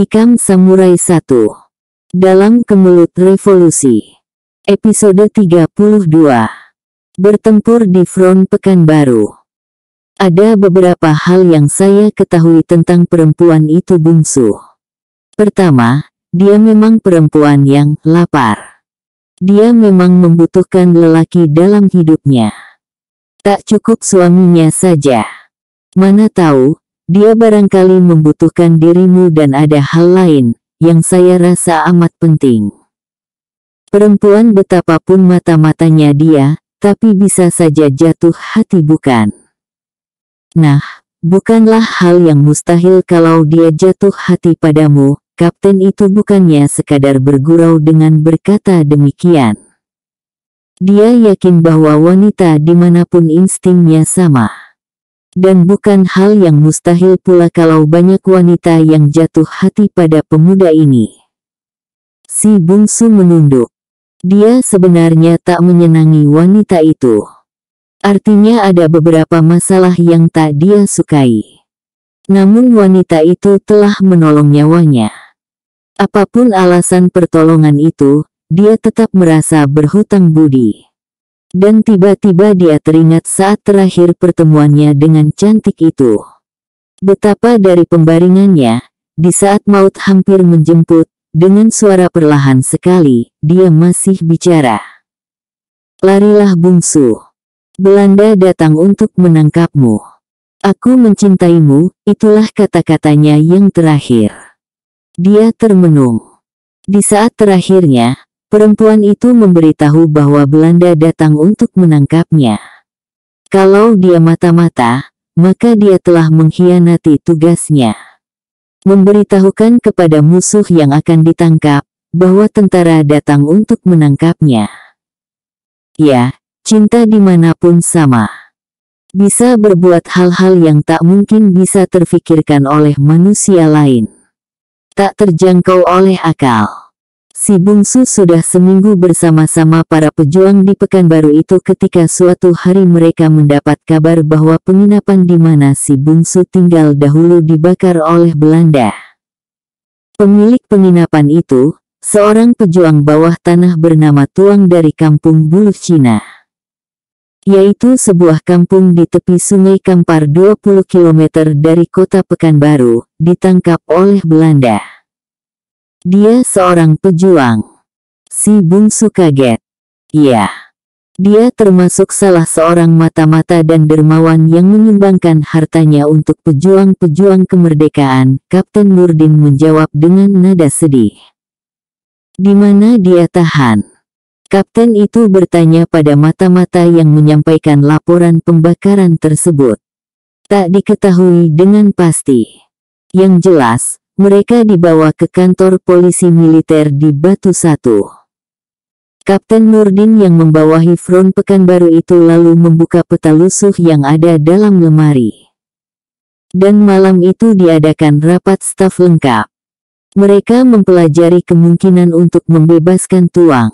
Tikam Samurai 1. Dalam Kemelut Revolusi. Episode 32. Bertempur di Front Pekanbaru. Ada beberapa hal yang saya ketahui tentang perempuan itu, Bungsu. Pertama, dia memang perempuan yang lapar. Dia memang membutuhkan lelaki dalam hidupnya. Tak cukup suaminya saja. Mana tahu, dia barangkali membutuhkan dirimu dan ada hal lain, yang saya rasa amat penting. Perempuan betapapun mata-matanya dia, tapi bisa saja jatuh hati, bukan? Nah, bukanlah hal yang mustahil kalau dia jatuh hati padamu. Kapten itu bukannya sekadar bergurau dengan berkata demikian. Dia yakin bahwa wanita dimanapun instingnya sama. Dan bukan hal yang mustahil pula kalau banyak wanita yang jatuh hati pada pemuda ini. Si bungsu menunduk. Dia sebenarnya tak menyenangi wanita itu. Artinya ada beberapa masalah yang tak dia sukai. Namun wanita itu telah menolong nyawanya. Apapun alasan pertolongan itu, dia tetap merasa berhutang budi. Dan tiba-tiba dia teringat saat terakhir pertemuannya dengan cantik itu. Betapa dari pembaringannya, di saat maut hampir menjemput, dengan suara perlahan sekali, dia masih bicara. Larilah bungsu. Belanda datang untuk menangkapmu. Aku mencintaimu, itulah kata-katanya yang terakhir. Dia termenung. Di saat terakhirnya, perempuan itu memberitahu bahwa Belanda datang untuk menangkapnya. Kalau dia mata-mata, maka dia telah mengkhianati tugasnya. Memberitahukan kepada musuh yang akan ditangkap, bahwa tentara datang untuk menangkapnya. Ya, cinta dimanapun sama. Bisa berbuat hal-hal yang tak mungkin bisa terfikirkan oleh manusia lain. Tak terjangkau oleh akal. Si bungsu sudah seminggu bersama-sama para pejuang di Pekanbaru itu ketika suatu hari mereka mendapat kabar bahwa penginapan di mana si bungsu tinggal dahulu dibakar oleh Belanda. Pemilik penginapan itu, seorang pejuang bawah tanah bernama Tuang dari kampung Buluh Cina. Yaitu sebuah kampung di tepi sungai Kampar 20 km dari kota Pekanbaru, ditangkap oleh Belanda. Dia seorang pejuang. Si bungsu kaget. Iya. Dia termasuk salah seorang mata-mata dan dermawan yang menyumbangkan hartanya untuk pejuang-pejuang kemerdekaan, Kapten Nurdin menjawab dengan nada sedih. Di mana dia tahan? Kapten itu bertanya pada mata-mata yang menyampaikan laporan pembakaran tersebut. Tak diketahui dengan pasti. Yang jelas, mereka dibawa ke kantor polisi militer di Batu Satu. Kapten Nurdin yang membawahi Front Pekanbaru itu lalu membuka peta lusuh yang ada dalam lemari. Dan malam itu diadakan rapat staf lengkap. Mereka mempelajari kemungkinan untuk membebaskan Tuang.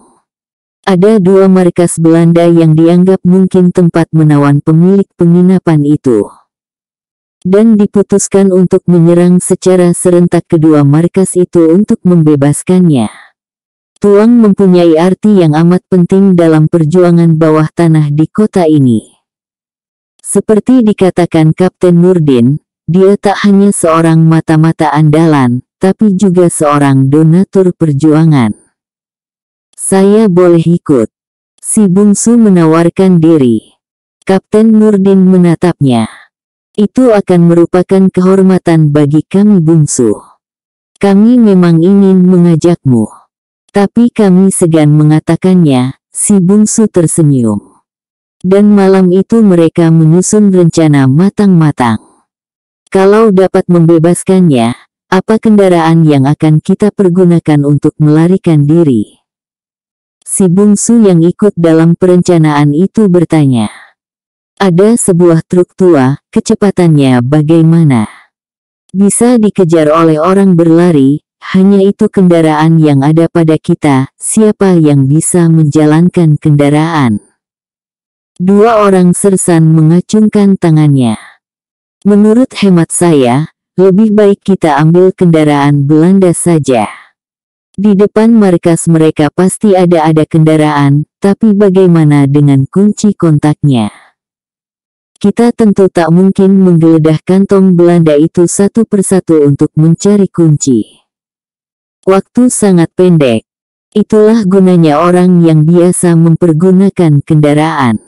Ada 2 markas Belanda yang dianggap mungkin tempat menawan pemilik penginapan itu. Dan diputuskan untuk menyerang secara serentak kedua markas itu untuk membebaskannya. Tuang mempunyai arti yang amat penting dalam perjuangan bawah tanah di kota ini. Seperti dikatakan Kapten Nurdin, dia tak hanya seorang mata-mata andalan, tapi juga seorang donatur perjuangan. Saya boleh ikut. Si bungsu menawarkan diri. Kapten Nurdin menatapnya. Itu akan merupakan kehormatan bagi kami bungsu. Kami memang ingin mengajakmu. Tapi kami segan mengatakannya, si bungsu tersenyum. Dan malam itu mereka menyusun rencana matang-matang. Kalau dapat membebaskannya, apa kendaraan yang akan kita pergunakan untuk melarikan diri? Si bungsu yang ikut dalam perencanaan itu bertanya. Ada sebuah truk tua, kecepatannya bagaimana? Bisa dikejar oleh orang berlari, hanya itu kendaraan yang ada pada kita, siapa yang bisa menjalankan kendaraan? 2 orang sersan mengacungkan tangannya. Menurut hemat saya, lebih baik kita ambil kendaraan Belanda saja. Di depan markas mereka pasti ada kendaraan, tapi bagaimana dengan kunci kontaknya? Kita tentu tak mungkin menggeledah kantong Belanda itu satu persatu untuk mencari kunci. Waktu sangat pendek. Itulah gunanya orang yang biasa mempergunakan kendaraan.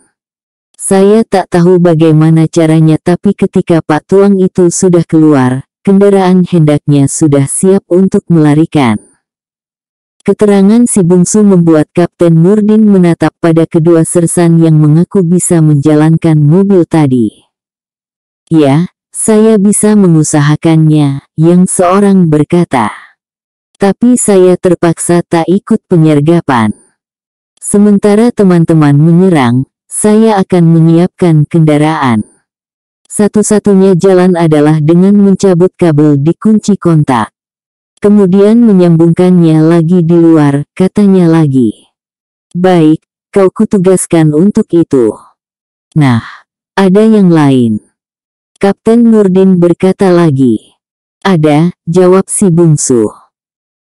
Saya tak tahu bagaimana caranya, tapi ketika Pak Tuang itu sudah keluar, kendaraan hendaknya sudah siap untuk melarikan. Keterangan si bungsu membuat Kapten Nurdin menatap pada kedua sersan yang mengaku bisa menjalankan mobil tadi. Ya, saya bisa mengusahakannya, yang seorang berkata. Tapi saya terpaksa tak ikut penyergapan. Sementara teman-teman menyerang, saya akan menyiapkan kendaraan. Satu-satunya jalan adalah dengan mencabut kabel di kunci kontak. Kemudian menyambungkannya lagi di luar, katanya lagi. Baik, kau kutugaskan untuk itu. Nah, ada yang lain. Kapten Nurdin berkata lagi. Ada, jawab si bungsu.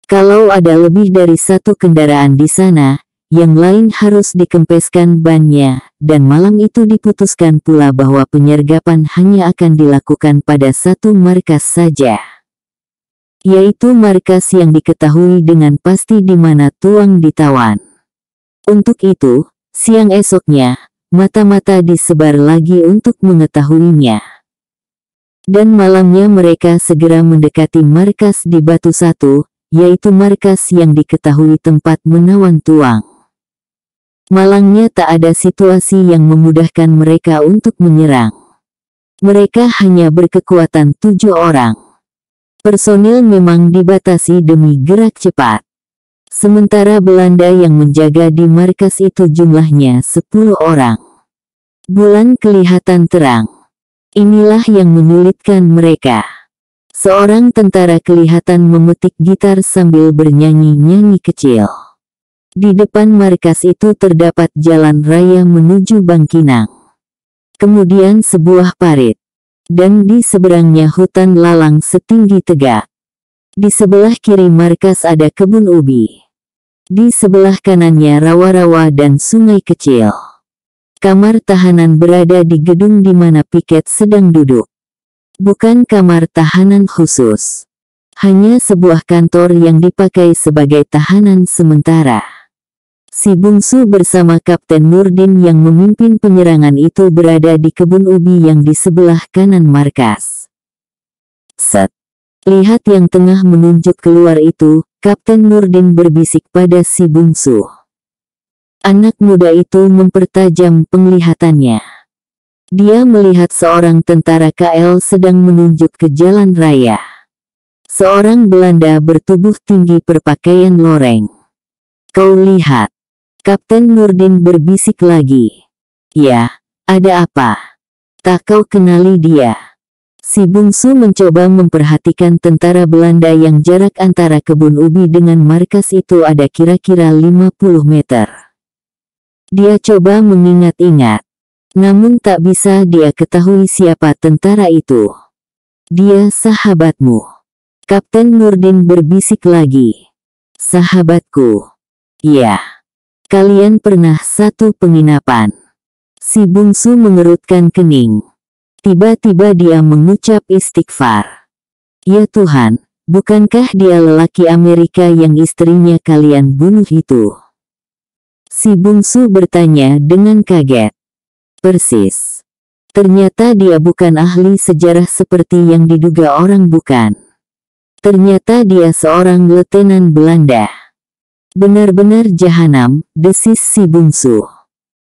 Kalau ada lebih dari satu kendaraan di sana, yang lain harus dikempeskan bannya, dan malam itu diputuskan pula bahwa penyergapan hanya akan dilakukan pada satu markas saja. Yaitu markas yang diketahui dengan pasti di mana Tuang ditawan. Untuk itu, siang esoknya, mata-mata disebar lagi untuk mengetahuinya. Dan malamnya mereka segera mendekati markas di Batu Satu, yaitu markas yang diketahui tempat menawan Tuang. Malangnya tak ada situasi yang memudahkan mereka untuk menyerang. Mereka hanya berkekuatan 7 orang. Personil memang dibatasi demi gerak cepat. Sementara Belanda yang menjaga di markas itu jumlahnya 10 orang. Bulan kelihatan terang. Inilah yang menyulitkan mereka. Seorang tentara kelihatan memetik gitar sambil bernyanyi-nyanyi kecil. Di depan markas itu terdapat jalan raya menuju Bangkinang. Kemudian sebuah parit. Dan di seberangnya hutan lalang setinggi tegak. Di sebelah kiri markas ada kebun ubi. Di sebelah kanannya rawa-rawa dan sungai kecil. Kamar tahanan berada di gedung di mana piket sedang duduk. Bukan kamar tahanan khusus. Hanya sebuah kantor yang dipakai sebagai tahanan sementara. Si bungsu bersama Kapten Nurdin yang memimpin penyerangan itu berada di kebun ubi yang di sebelah kanan markas. Set. Lihat yang tengah menunjuk keluar itu, Kapten Nurdin berbisik pada si bungsu. Anak muda itu mempertajam penglihatannya. Dia melihat seorang tentara KL sedang menunjuk ke jalan raya. Seorang Belanda bertubuh tinggi berpakaian loreng. Kau lihat. Kapten Nurdin berbisik lagi. Ya, ada apa? Tak kau kenali dia? Si bungsu mencoba memperhatikan tentara Belanda yang jarak antara kebun ubi dengan markas itu ada kira-kira 50 meter. Dia coba mengingat-ingat. Namun tak bisa dia ketahui siapa tentara itu. Dia sahabatmu. Kapten Nurdin berbisik lagi. Sahabatku. Ya. Kalian pernah satu penginapan. Si bungsu mengerutkan kening. Tiba-tiba dia mengucap istighfar. Ya Tuhan, bukankah dia lelaki Amerika yang istrinya kalian bunuh itu? Si bungsu bertanya dengan kaget. Persis. Ternyata dia bukan ahli sejarah seperti yang diduga orang bukan. Ternyata dia seorang letenan Belanda. Benar-benar jahanam, desis si bungsu.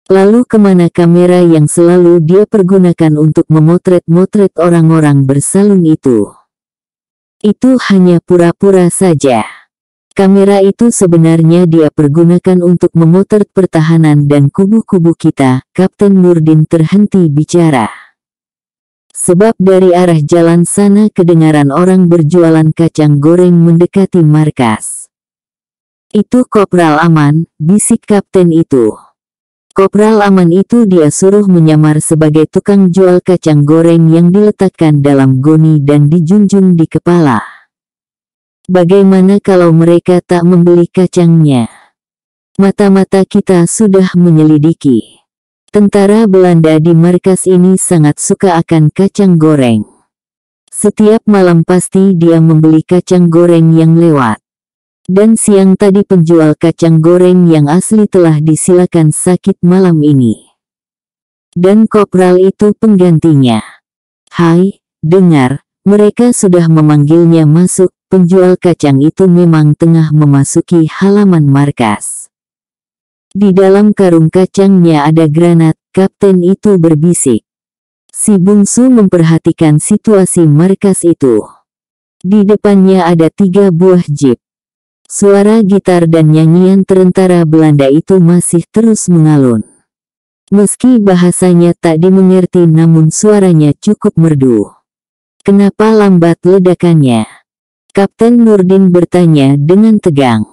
Lalu kemana kamera yang selalu dia pergunakan untuk memotret-motret orang-orang bersalung itu? Itu hanya pura-pura saja. Kamera itu sebenarnya dia pergunakan untuk memotret pertahanan dan kubu-kubu kita. Kapten Nurdin terhenti bicara. Sebab dari arah jalan sana kedengaran orang berjualan kacang goreng mendekati markas. Itu Kopral Aman, bisik kapten itu. Kopral Aman itu dia suruh menyamar sebagai tukang jual kacang goreng yang diletakkan dalam goni dan dijunjung di kepala. Bagaimana kalau mereka tak membeli kacangnya? Mata-mata kita sudah menyelidiki. Tentara Belanda di markas ini sangat suka akan kacang goreng. Setiap malam pasti dia membeli kacang goreng yang lewat. Dan siang tadi penjual kacang goreng yang asli telah disilakan sakit malam ini. Dan kopral itu penggantinya. Hai, dengar, mereka sudah memanggilnya masuk. Penjual kacang itu memang tengah memasuki halaman markas. Di dalam karung kacangnya ada granat, kapten itu berbisik. Si bungsu memperhatikan situasi markas itu. Di depannya ada 3 buah jeep. Suara gitar dan nyanyian tentara Belanda itu masih terus mengalun. Meski bahasanya tak dimengerti namun suaranya cukup merdu. Kenapa lambat ledakannya? Kapten Nurdin bertanya dengan tegang.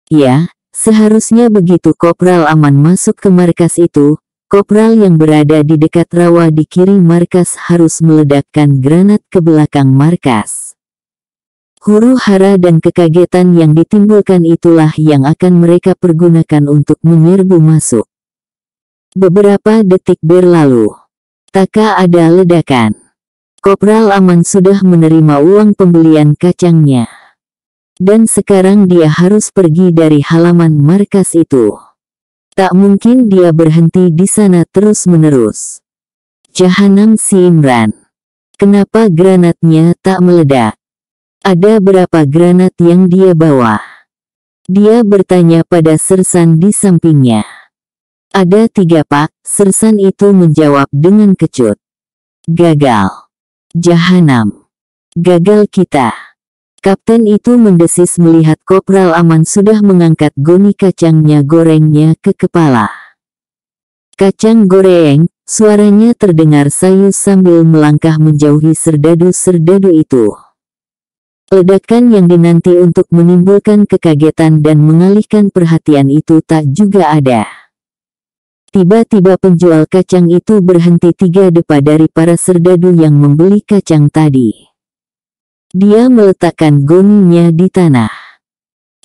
Ya, seharusnya begitu Kopral Aman masuk ke markas itu, kopral yang berada di dekat rawa di kiri markas harus meledakkan granat ke belakang markas. Huru-hara dan kekagetan yang ditimbulkan itulah yang akan mereka pergunakan untuk menyerbu masuk. Beberapa detik berlalu. Tak ada ledakan. Kopral Aman sudah menerima uang pembelian kacangnya. Dan sekarang dia harus pergi dari halaman markas itu. Tak mungkin dia berhenti di sana terus-menerus. Jahanam si Imran. Kenapa granatnya tak meledak? Ada berapa granat yang dia bawa? Dia bertanya pada sersan di sampingnya. Ada 3 pak, sersan itu menjawab dengan kecut. Gagal. Jahanam. Gagal kita. Kapten itu mendesis melihat Kopral Aman sudah mengangkat goni kacangnya gorengnya ke kepala. Kacang goreng, suaranya terdengar sayu sambil melangkah menjauhi serdadu-serdadu itu. Ledakan yang dinanti untuk menimbulkan kekagetan dan mengalihkan perhatian itu tak juga ada. Tiba-tiba penjual kacang itu berhenti 3 depa dari para serdadu yang membeli kacang tadi. Dia meletakkan goninya di tanah.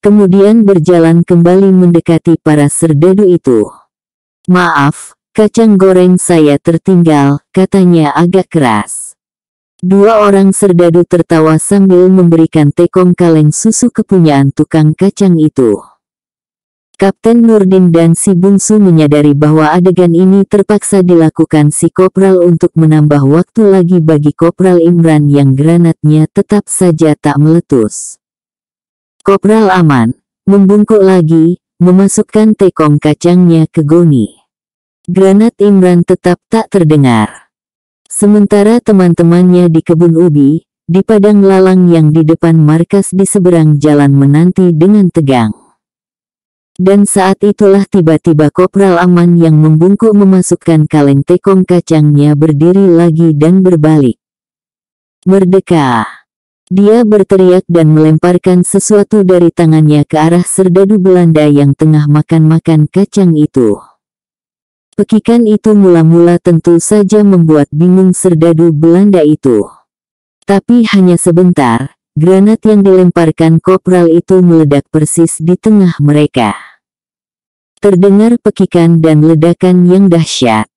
Kemudian berjalan kembali mendekati para serdadu itu. Maaf, kacang goreng saya tertinggal, katanya agak keras. 2 orang serdadu tertawa sambil memberikan tekong kaleng susu kepunyaan tukang kacang itu. Kapten Nurdin dan si bungsu menyadari bahwa adegan ini terpaksa dilakukan si kopral untuk menambah waktu lagi bagi Kopral Imran yang granatnya tetap saja tak meletus. Kopral Aman membungkuk lagi, memasukkan tekong kacangnya ke goni. Granat Imran tetap tak terdengar. Sementara teman-temannya di kebun ubi, di padang lalang yang di depan markas di seberang jalan menanti dengan tegang. Dan saat itulah tiba-tiba Kopral Aman yang membungkuk memasukkan kaleng tekong kacangnya berdiri lagi dan berbalik. Merdeka! Dia berteriak dan melemparkan sesuatu dari tangannya ke arah serdadu Belanda yang tengah makan-makan kacang itu. Pekikan itu mula-mula tentu saja membuat bingung serdadu Belanda itu. Tapi hanya sebentar, granat yang dilemparkan kopral itu meledak persis di tengah mereka. Terdengar pekikan dan ledakan yang dahsyat.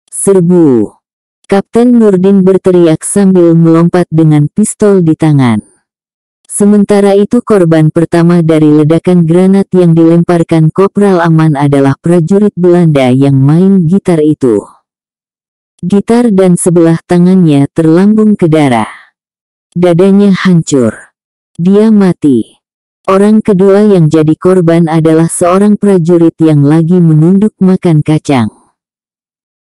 Serbu! Kapten Nurdin berteriak sambil melompat dengan pistol di tangan. Sementara itu korban pertama dari ledakan granat yang dilemparkan Kopral Aman adalah prajurit Belanda yang main gitar itu. Gitar dan sebelah tangannya terlambung ke darah. Dadanya hancur. Dia mati. Orang kedua yang jadi korban adalah seorang prajurit yang lagi menunduk makan kacang.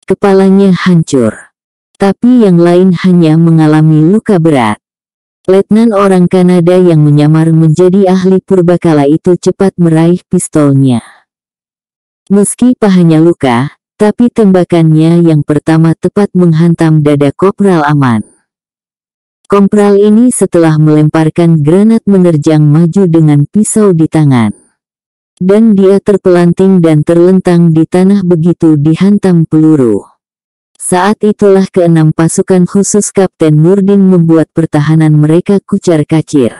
Kepalanya hancur. Tapi yang lain hanya mengalami luka berat. Letnan orang Kanada yang menyamar menjadi ahli purbakala itu cepat meraih pistolnya. Meski pahanya luka, tapi tembakannya yang pertama tepat menghantam dada Kopral Aman. Kopral ini setelah melemparkan granat menerjang maju dengan pisau di tangan. Dan dia terpelanting dan terlentang di tanah begitu dihantam peluru. Saat itulah keenam pasukan khusus Kapten Nurdin membuat pertahanan mereka kucar-kacir.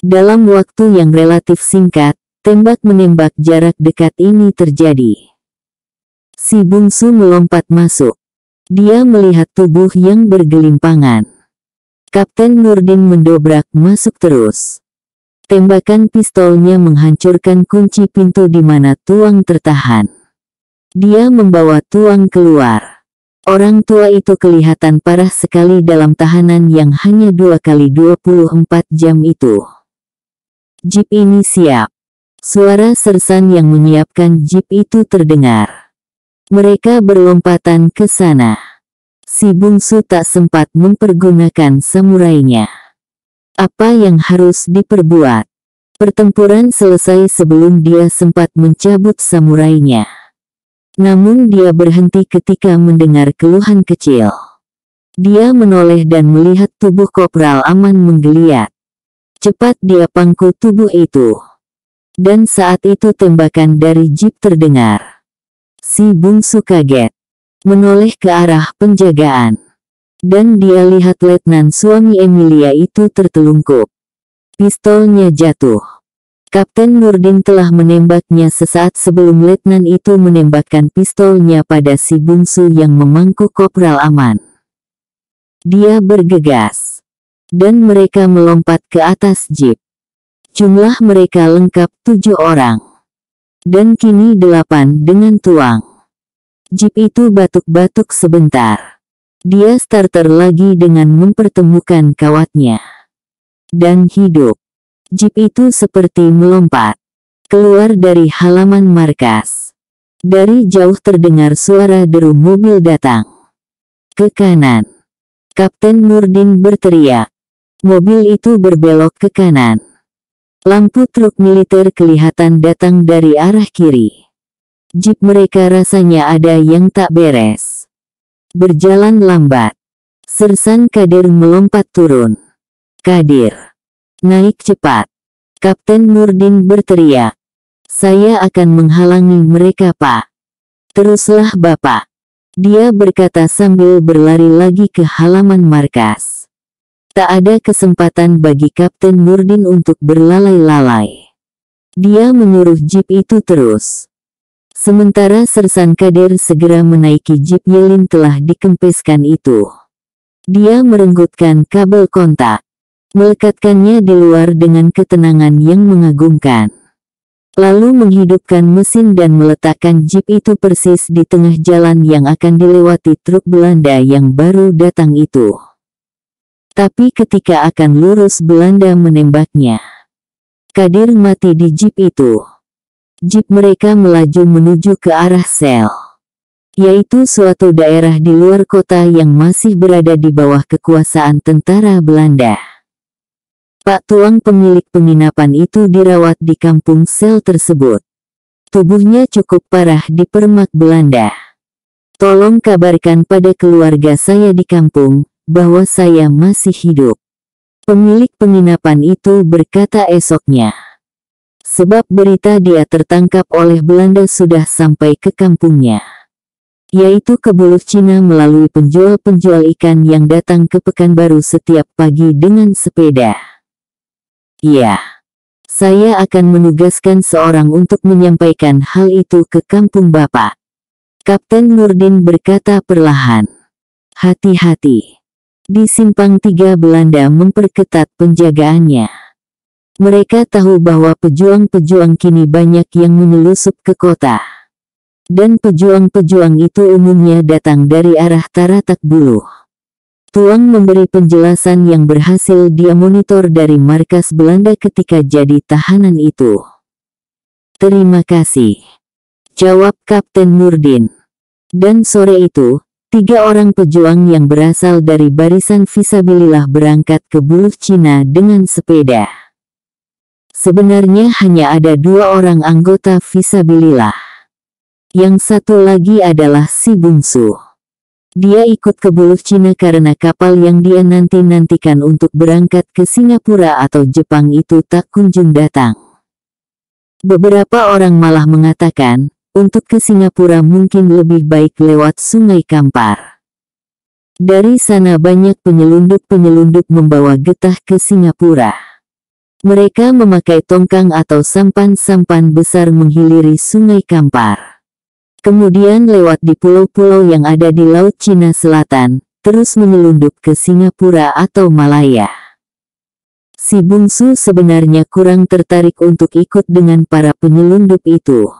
Dalam waktu yang relatif singkat, tembak-menembak jarak dekat ini terjadi. Si bungsu melompat masuk. Dia melihat tubuh yang bergelimpangan. Kapten Nurdin mendobrak masuk terus. Tembakan pistolnya menghancurkan kunci pintu di mana Tuang tertahan. Dia membawa Tuang keluar. Orang tua itu kelihatan parah sekali dalam tahanan yang hanya 2 kali 24 jam itu. Jeep ini siap. Suara sersan yang menyiapkan jeep itu terdengar. Mereka berlompatan ke sana. Si bungsu tak sempat mempergunakan samurainya. Apa yang harus diperbuat? Pertempuran selesai sebelum dia sempat mencabut samurainya. Namun dia berhenti ketika mendengar keluhan kecil. Dia menoleh dan melihat tubuh Kopral Aman menggeliat. Cepat dia pangku tubuh itu. Dan saat itu tembakan dari jeep terdengar. Si bungsu kaget. Menoleh ke arah penjagaan. Dan dia lihat letnan suami Emilia itu tertelungkup. Pistolnya jatuh. Kapten Nurdin telah menembaknya sesaat sebelum letnan itu menembakkan pistolnya pada si bungsu yang memangku Kopral Aman. Dia bergegas. Dan mereka melompat ke atas jeep. Jumlah mereka lengkap 7 orang. Dan kini 8 dengan Tuang. Jeep itu batuk-batuk sebentar. Dia starter lagi dengan mempertemukan kawatnya. Dan hidup. Jeep itu seperti melompat. Keluar dari halaman markas. Dari jauh terdengar suara deru mobil datang. Ke kanan. Kapten Nurdin berteriak. Mobil itu berbelok ke kanan. Lampu truk militer kelihatan datang dari arah kiri. Jeep mereka rasanya ada yang tak beres. Berjalan lambat. Sersan Kadir melompat turun. Kadir. Naik cepat. Kapten Nurdin berteriak. Saya akan menghalangi mereka, Pak. Teruslah Bapak. Dia berkata sambil berlari lagi ke halaman markas. Tak ada kesempatan bagi Kapten Nurdin untuk berlalai-lalai. Dia menyuruh jeep itu terus. Sementara Sersan Kadir segera menaiki jeep Yelin telah dikempeskan itu. Dia merenggutkan kabel kontak. Melekatkannya di luar dengan ketenangan yang mengagumkan. Lalu menghidupkan mesin dan meletakkan jeep itu persis di tengah jalan yang akan dilewati truk Belanda yang baru datang itu. Tapi ketika akan lurus Belanda menembaknya. Kadir mati di jeep itu. Jeep mereka melaju menuju ke arah sel. Yaitu suatu daerah di luar kota yang masih berada di bawah kekuasaan tentara Belanda. Pak Tuang pemilik penginapan itu dirawat di kampung sel tersebut. Tubuhnya cukup parah di permak Belanda. Tolong kabarkan pada keluarga saya di kampung, bahwa saya masih hidup. Pemilik penginapan itu berkata esoknya. Sebab berita dia tertangkap oleh Belanda sudah sampai ke kampungnya. Yaitu ke Buluh Cina melalui penjual-penjual ikan yang datang ke Pekanbaru setiap pagi dengan sepeda. Iya. Saya akan menugaskan seorang untuk menyampaikan hal itu ke kampung Bapak. Kapten Nurdin berkata perlahan. Hati-hati. Di Simpang 3 Belanda memperketat penjagaannya. Mereka tahu bahwa pejuang-pejuang kini banyak yang menyelusup ke kota. Dan pejuang-pejuang itu umumnya datang dari arah Taratak Buluh. Tuang memberi penjelasan yang berhasil dia monitor dari markas Belanda ketika jadi tahanan itu. Terima kasih. Jawab Kapten Nurdin. Dan sore itu, 3 orang pejuang yang berasal dari barisan Fisabilillah berangkat ke Buluh Cina dengan sepeda. Sebenarnya hanya ada 2 orang anggota Fisabilillah. Yang satu lagi adalah si bungsu. Dia ikut ke Buluh Cina karena kapal yang dia nanti-nantikan untuk berangkat ke Singapura atau Jepang itu tak kunjung datang. Beberapa orang malah mengatakan, untuk ke Singapura mungkin lebih baik lewat Sungai Kampar. Dari sana banyak penyelundup-penyelundup membawa getah ke Singapura. Mereka memakai tongkang atau sampan-sampan besar menghiliri Sungai Kampar. Kemudian lewat di pulau-pulau yang ada di Laut Cina Selatan, terus menyelundup ke Singapura atau Malaya. Si bungsu sebenarnya kurang tertarik untuk ikut dengan para penyelundup itu.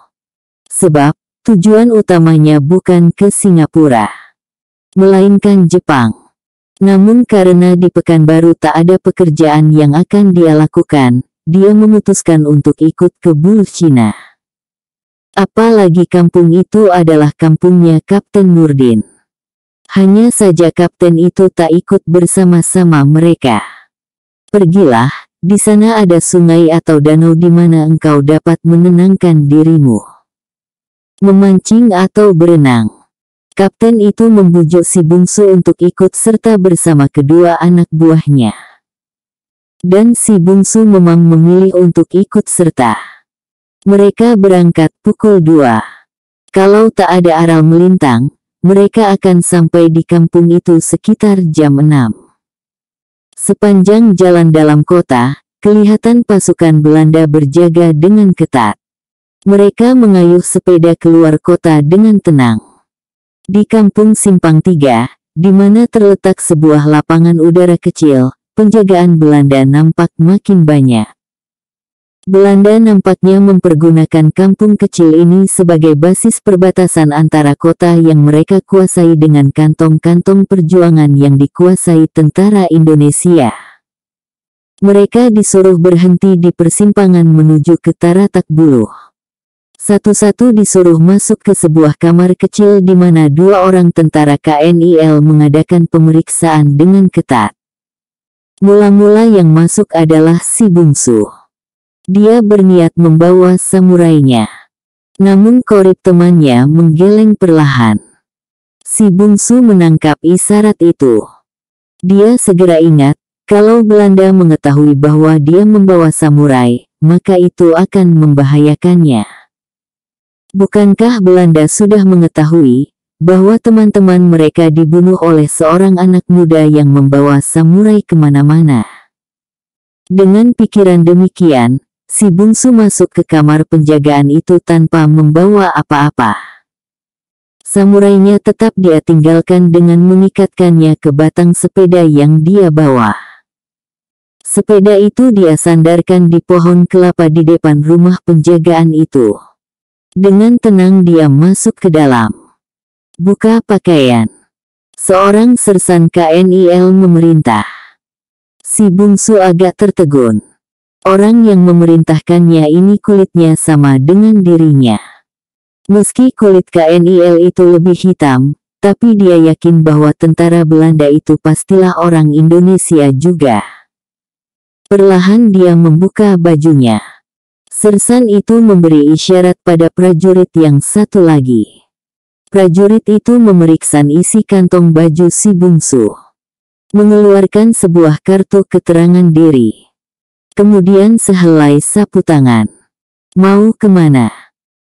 Sebab, tujuan utamanya bukan ke Singapura, melainkan Jepang. Namun karena di Pekanbaru tak ada pekerjaan yang akan dia lakukan, dia memutuskan untuk ikut ke Buluh Cina. Apalagi kampung itu adalah kampungnya Kapten Nurdin. Hanya saja kapten itu tak ikut bersama-sama mereka. Pergilah, di sana ada sungai atau danau di mana engkau dapat menenangkan dirimu. Memancing atau berenang. Kapten itu membujuk si bungsu untuk ikut serta bersama kedua anak buahnya. Dan si bungsu memang memilih untuk ikut serta. Mereka berangkat pukul 2. Kalau tak ada aral melintang, mereka akan sampai di kampung itu sekitar jam 6. Sepanjang jalan dalam kota, kelihatan pasukan Belanda berjaga dengan ketat. Mereka mengayuh sepeda keluar kota dengan tenang. Di kampung Simpang 3, di mana terletak sebuah lapangan udara kecil, penjagaan Belanda nampak makin banyak. Belanda nampaknya mempergunakan kampung kecil ini sebagai basis perbatasan antara kota yang mereka kuasai dengan kantong-kantong perjuangan yang dikuasai tentara Indonesia. Mereka disuruh berhenti di persimpangan menuju ke Taratak Buluh. Satu-satu disuruh masuk ke sebuah kamar kecil di mana 2 orang tentara KNIL mengadakan pemeriksaan dengan ketat. Mula-mula yang masuk adalah si bungsu. Dia berniat membawa samurainya. Namun korip temannya menggeleng perlahan. Si bungsu menangkap isyarat itu. Dia segera ingat, kalau Belanda mengetahui bahwa dia membawa samurai, maka itu akan membahayakannya. Bukankah Belanda sudah mengetahui bahwa teman-teman mereka dibunuh oleh seorang anak muda yang membawa samurai kemana-mana? Dengan pikiran demikian, si bungsu masuk ke kamar penjagaan itu tanpa membawa apa-apa. Samurainya tetap dia tinggalkan dengan mengikatkannya ke batang sepeda yang dia bawa. Sepeda itu dia sandarkan di pohon kelapa di depan rumah penjagaan itu. Dengan tenang dia masuk ke dalam. Buka pakaian. Seorang sersan KNIL memerintah. Si bungsu agak tertegun. Orang yang memerintahkannya ini kulitnya sama dengan dirinya. Meski kulit KNIL itu lebih hitam, tapi dia yakin bahwa tentara Belanda itu pastilah orang Indonesia juga. Perlahan dia membuka bajunya. Sersan itu memberi isyarat pada prajurit yang satu lagi. Prajurit itu memeriksa isi kantong baju si bungsu. Mengeluarkan sebuah kartu keterangan diri. Kemudian sehelai sapu tangan. Mau kemana?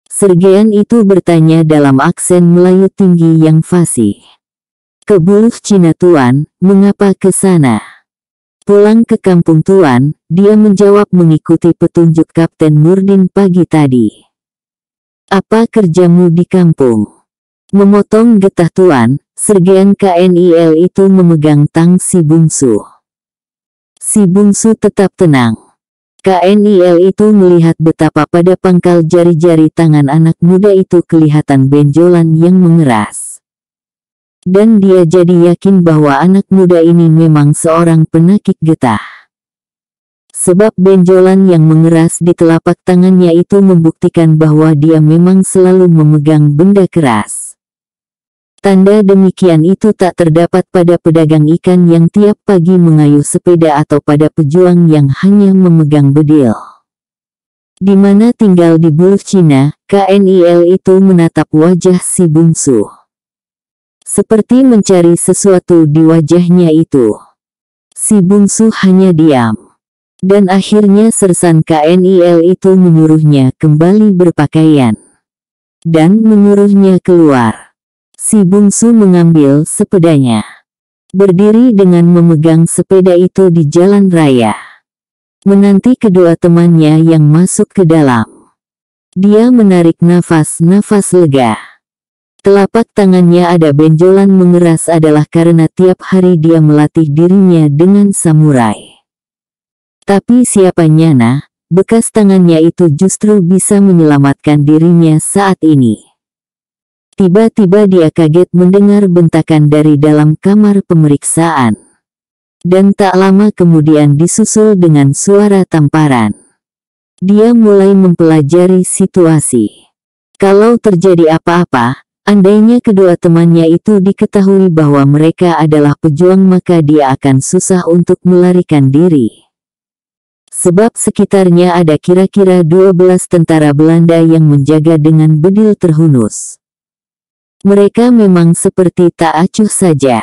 Sergean itu bertanya dalam aksen Melayu tinggi yang fasih. Ke Buluh Cina Tuan, mengapa ke sana? Pulang ke kampung Tuan, dia menjawab mengikuti petunjuk Kapten Nurdin pagi tadi. Apa kerjamu di kampung? Memotong getah Tuan, sergean KNIL itu memegang tang si bungsu. Si bungsu tetap tenang. KNIL itu melihat betapa pada pangkal jari-jari tangan anak muda itu kelihatan benjolan yang mengeras. Dan dia jadi yakin bahwa anak muda ini memang seorang penakik getah. Sebab benjolan yang mengeras di telapak tangannya itu membuktikan bahwa dia memang selalu memegang benda keras. Tanda demikian itu tak terdapat pada pedagang ikan yang tiap pagi mengayuh sepeda atau pada pejuang yang hanya memegang bedil. Di mana tinggal di Buluh Cina, KNIL itu menatap wajah si bungsu. Seperti mencari sesuatu di wajahnya itu. Si bungsu hanya diam. Dan akhirnya sersan KNIL itu menyuruhnya kembali berpakaian. Dan menyuruhnya keluar. Si bungsu mengambil sepedanya. Berdiri dengan memegang sepeda itu di jalan raya. Menanti kedua temannya yang masuk ke dalam. Dia menarik nafas-nafas lega. Telapak tangannya ada benjolan mengeras adalah karena tiap hari dia melatih dirinya dengan samurai. Tapi siapa nyana, bekas tangannya itu justru bisa menyelamatkan dirinya saat ini. Tiba-tiba dia kaget mendengar bentakan dari dalam kamar pemeriksaan. Dan tak lama kemudian disusul dengan suara tamparan. Dia mulai mempelajari situasi. Kalau terjadi apa-apa, andainya kedua temannya itu diketahui bahwa mereka adalah pejuang maka dia akan susah untuk melarikan diri. Sebab sekitarnya ada kira-kira 12 tentara Belanda yang menjaga dengan bedil terhunus. Mereka memang seperti tak acuh saja.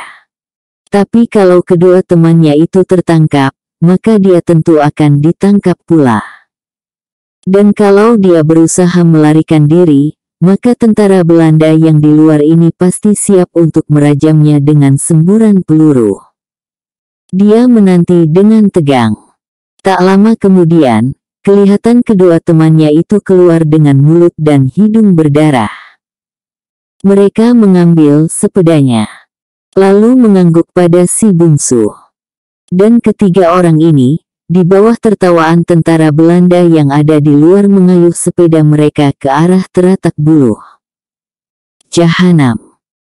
Tapi kalau kedua temannya itu tertangkap, maka dia tentu akan ditangkap pula. Dan kalau dia berusaha melarikan diri, maka tentara Belanda yang di luar ini pasti siap untuk merajamnya dengan semburan peluru. Dia menanti dengan tegang. Tak lama kemudian, kelihatan kedua temannya itu keluar dengan mulut dan hidung berdarah. Mereka mengambil sepedanya, lalu mengangguk pada si bungsu. Dan ketiga orang ini, di bawah tertawaan tentara Belanda yang ada di luar mengayuh sepeda mereka ke arah teratak buluh. Jahanam.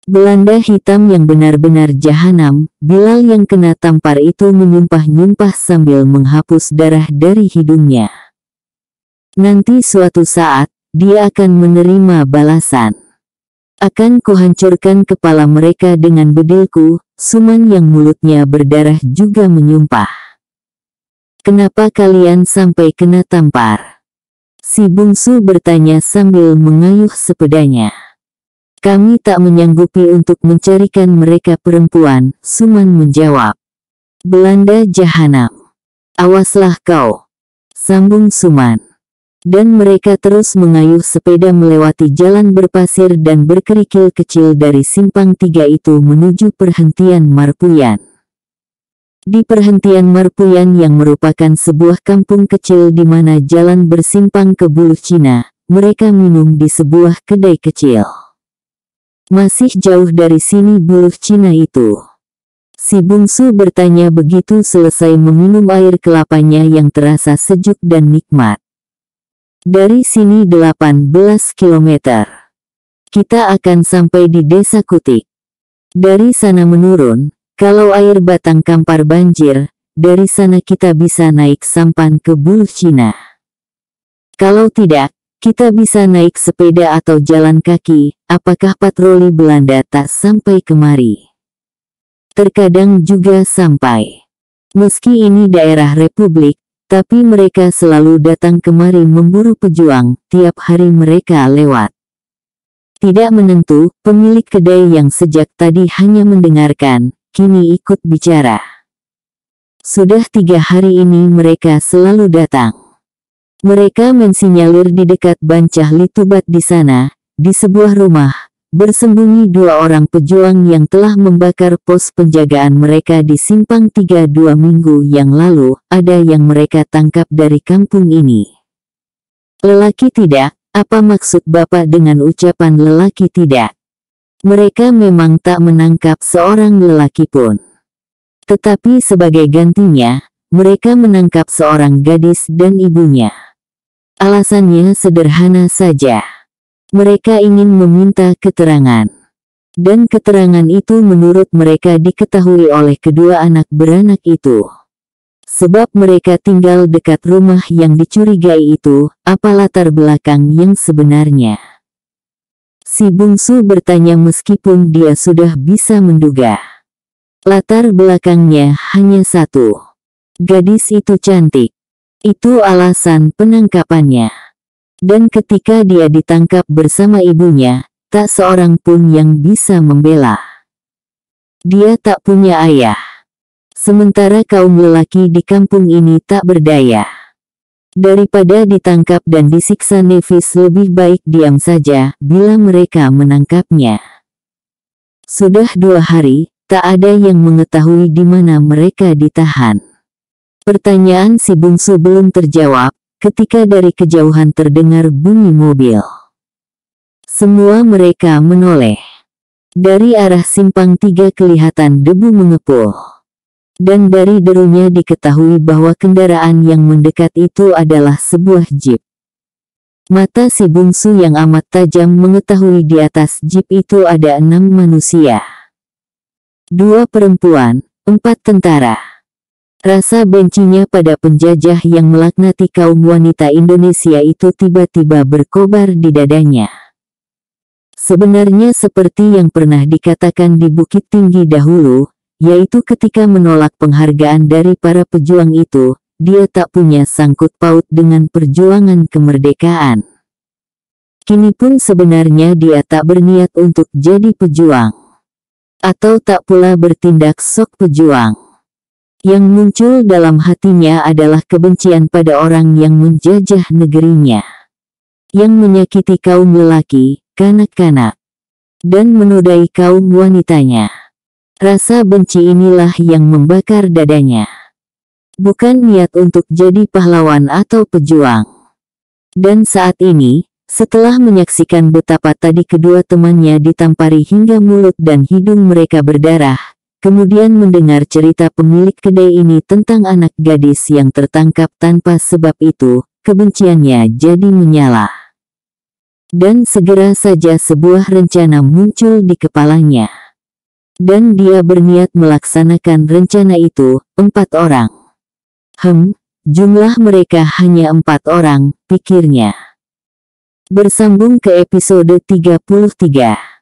Belanda hitam yang benar-benar jahanam, Bilal yang kena tampar itu menyumpah-nyumpah sambil menghapus darah dari hidungnya. Nanti suatu saat, dia akan menerima balasan. Akan kuhancurkan kepala mereka dengan bedilku, Suman yang mulutnya berdarah juga menyumpah. Kenapa kalian sampai kena tampar? Si bungsu bertanya sambil mengayuh sepedanya. Kami tak menyanggupi untuk mencarikan mereka perempuan, Suman menjawab. Belanda jahanam. Awaslah kau, sambung Suman. Dan mereka terus mengayuh sepeda melewati jalan berpasir dan berkerikil kecil dari simpang 3 itu menuju perhentian Marpuyan. Di perhentian Marpuyan yang merupakan sebuah kampung kecil di mana jalan bersimpang ke Buluh Cina, mereka minum di sebuah kedai kecil. Masih jauh dari sini Buluh Cina itu? Si bungsu bertanya begitu selesai meminum air kelapanya yang terasa sejuk dan nikmat. Dari sini 18 kilometer. Kita akan sampai di desa Kutik. Dari sana menurun, kalau air batang Kampar banjir, dari sana kita bisa naik sampan ke Buluh Cina. Kalau tidak, kita bisa naik sepeda atau jalan kaki, apakah patroli Belanda tak sampai kemari? Terkadang juga sampai. Meski ini daerah Republik, tapi mereka selalu datang kemari memburu pejuang, tiap hari mereka lewat. Tidak menentu, pemilik kedai yang sejak tadi hanya mendengarkan, kini ikut bicara. Sudah 3 hari ini mereka selalu datang. Mereka mensinyalir di dekat Bancah Litubat di sana, di sebuah rumah, bersembunyi 2 orang pejuang yang telah membakar pos penjagaan mereka di Simpang 3 2 minggu yang lalu, ada yang mereka tangkap dari kampung ini. Lelaki tidak, apa maksud Bapak dengan ucapan lelaki tidak? Mereka memang tak menangkap seorang lelaki pun. Tetapi sebagai gantinya, mereka menangkap seorang gadis dan ibunya. Alasannya sederhana saja. Mereka ingin meminta keterangan. Dan keterangan itu menurut mereka diketahui oleh kedua anak beranak itu. Sebab mereka tinggal dekat rumah yang dicurigai itu, apa latar belakang yang sebenarnya? Si bungsu bertanya meskipun dia sudah bisa menduga. Latar belakangnya hanya satu. Gadis itu cantik. Itu alasan penangkapannya. Dan ketika dia ditangkap bersama ibunya, tak seorang pun yang bisa membela. Dia tak punya ayah. Sementara kaum lelaki di kampung ini tak berdaya. Daripada ditangkap dan disiksa Nevis, lebih baik diam saja bila mereka menangkapnya. Sudah 2 hari, tak ada yang mengetahui di mana mereka ditahan. Pertanyaan si bungsu belum terjawab, ketika dari kejauhan terdengar bunyi mobil. Semua mereka menoleh. Dari arah simpang 3 kelihatan debu mengepul. Dan dari derunya diketahui bahwa kendaraan yang mendekat itu adalah sebuah jeep. Mata si bungsu yang amat tajam mengetahui di atas jeep itu ada 6 manusia. 2 perempuan, 4 tentara. Rasa bencinya pada penjajah yang melaknati kaum wanita Indonesia itu tiba-tiba berkobar di dadanya. Sebenarnya seperti yang pernah dikatakan di Bukit Tinggi dahulu, yaitu ketika menolak penghargaan dari para pejuang itu, dia tak punya sangkut paut dengan perjuangan kemerdekaan. Kini pun sebenarnya dia tak berniat untuk jadi pejuang. Atau tak pula bertindak sok pejuang. Yang muncul dalam hatinya adalah kebencian pada orang yang menjajah negerinya. Yang menyakiti kaum lelaki, kanak-kanak, dan menodai kaum wanitanya. Rasa benci inilah yang membakar dadanya. Bukan niat untuk jadi pahlawan atau pejuang. Dan saat ini, setelah menyaksikan betapa tadi kedua temannya ditampari hingga mulut dan hidung mereka berdarah, kemudian mendengar cerita pemilik kedai ini tentang anak gadis yang tertangkap tanpa sebab itu, kebenciannya jadi menyala. Dan segera saja sebuah rencana muncul di kepalanya. Dan dia berniat melaksanakan rencana itu, 4 orang. Jumlah mereka hanya 4 orang, pikirnya. Bersambung ke episode 33.